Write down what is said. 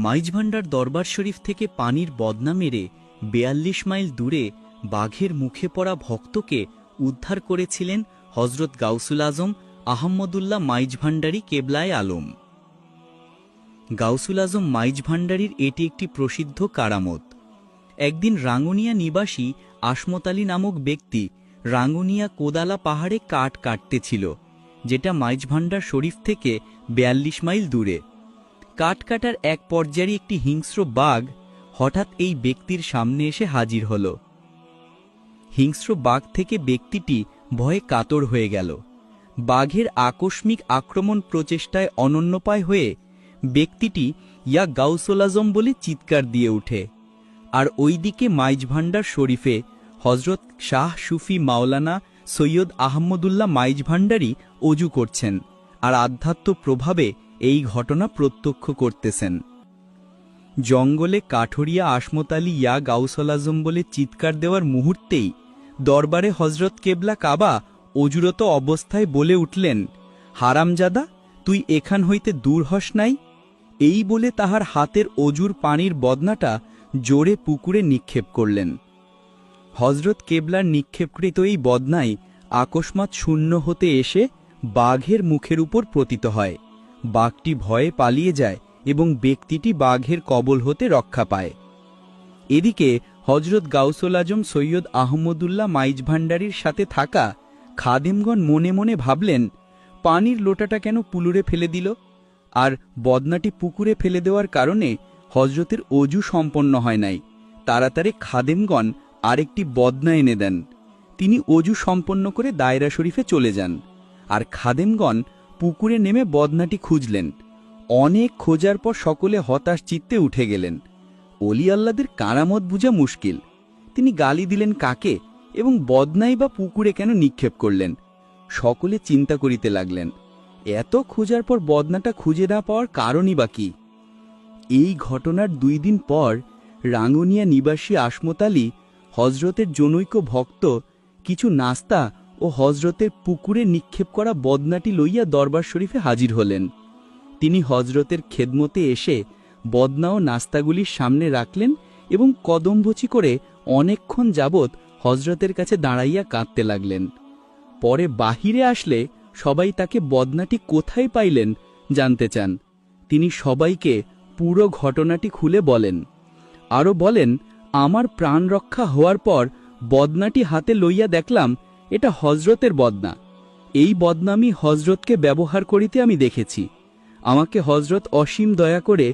মাইজভান্ডার দরবার শরীফ থেকে পানির বদনা মেরে ৪২ মাইল দূরে বাঘের মুখে পড়া ভক্তকে উদ্ধার করেছিলেন হজরত গাউসুল আজম আহমদুল্লাহ মাইজভান্ডারী কেবলায়ে আলম। গাউসুল আজম মাইজভান্ডারীর এটি একটি প্রসিদ্ধ কারামত। একদিন রাঙ্গুনিয়া নিবাসী আসমত আলী নামক ব্যক্তি রাঙ্গুনিয়া কোদালা পাহাড়ে কাঠ কাটতেছিল, যেটা মাইজভান্ডার শরীফ থেকে ৪২ মাইল দূরে। কাঠ কাটার এক পর্যায়ে একটি হিংস্র বাঘ হঠাৎ এই ব্যক্তির সামনে এসে হাজির হল। হিংস্র বাঘ থেকে ব্যক্তিটি ভয়ে কাতর হয়ে গেল। বাঘের আকস্মিক আক্রমণ প্রচেষ্টায় অনন্যপায় হয়ে ব্যক্তিটি ইয়া গাউসুল আজম বলে চিৎকার দিয়ে উঠে। আর ওইদিকে মাইজভান্ডার শরীফে হজরত শাহ সুফি মাওলানা সৈয়দ আহমদুল্লাহ মাইজভান্ডারী অজু করছেন আর আধ্যাত্ম প্রভাবে এই ঘটনা প্রত্যক্ষ করতেছেন। জঙ্গলে কাঠরিয়া আসমত আলী ইয়া গাউসুল আজম বলে চিৎকার দেওয়ার মুহূর্তেই দরবারে হজরত কেবলা কাবা অজুরত অবস্থায় বলে উঠলেন, হারামজাদা, তুই এখান হইতে দূর হস নাই। এই বলে তাহার হাতের অজুর পানির বদনাটা জোরে পুকুরে নিক্ষেপ করলেন। হজরত কেবলার নিক্ষেপকৃত এই বদনাই আকস্মাৎ শূন্য হতে এসে বাঘের মুখের উপর পতিত হয়। বাঘটি ভয়ে পালিয়ে যায় এবং ব্যক্তিটি বাঘের কবল হতে রক্ষা পায়। এদিকে হজরত গাউসুল আজম সৈয়দ আহমদুল্লাহ মাইজভান্ডারীর সাথে থাকা খাদেমগণ মনে মনে ভাবলেন, পানির লোটাটা কেন পুকুরে ফেলে দিল? আর বদনাটি পুকুরে ফেলে দেওয়ার কারণে হজরতের অজু সম্পন্ন হয় নাই। তাড়াতাড়ি খাদেমগণ আরেকটি বদনা এনে দেন। তিনি অজু সম্পন্ন করে দায়রা শরীফে চলে যান। আর খাদেমগণ পুকুরে নেমে বদনাটি খুঁজলেন। অনেক খোঁজার পর সকলে হতাশ চিত্তে উঠে গেলেন। অলি আল্লাদের কারামত বুঝা মুশকিল। তিনি গালি দিলেন কাকে এবং বদনাই বা পুকুরে কেন নিক্ষেপ করলেন? সকলে চিন্তা করিতে লাগলেন, এত খোঁজার পর বদনাটা খুঁজে না পাওয়ার কারণই বা কি? এই ঘটনার ২ দিন পর রাঙ্গুনিয়া নিবাসী আসমত আলী হজরতের জনৈক ভক্ত কিছু নাস্তা ও হজরতের পুকুরে নিক্ষেপ করা বদনাটি লইয়া দরবার শরীফে হাজির হলেন। তিনি হজরতের খেদমতে এসে বদনা ও নাস্তাগুলির সামনে রাখলেন এবং কদমবচি করে অনেকক্ষণ যাবৎ হজরতের কাছে দাঁড়াইয়া কাঁদতে লাগলেন। পরে বাহিরে আসলে সবাই তাকে বদনাটি কোথায় পাইলেন জানতে চান। তিনি সবাইকে পুরো ঘটনাটি খুলে বলেন। আরও বলেন, আমার প্রাণ রক্ষা হওয়ার পর বদনাটি হাতে লইয়া দেখলাম এটা হজরতের বদনা। এই বদনা আমি হজরতকে ব্যবহার করিতে আমি দেখেছি। আমাকে হজরত অসীম দয়া করে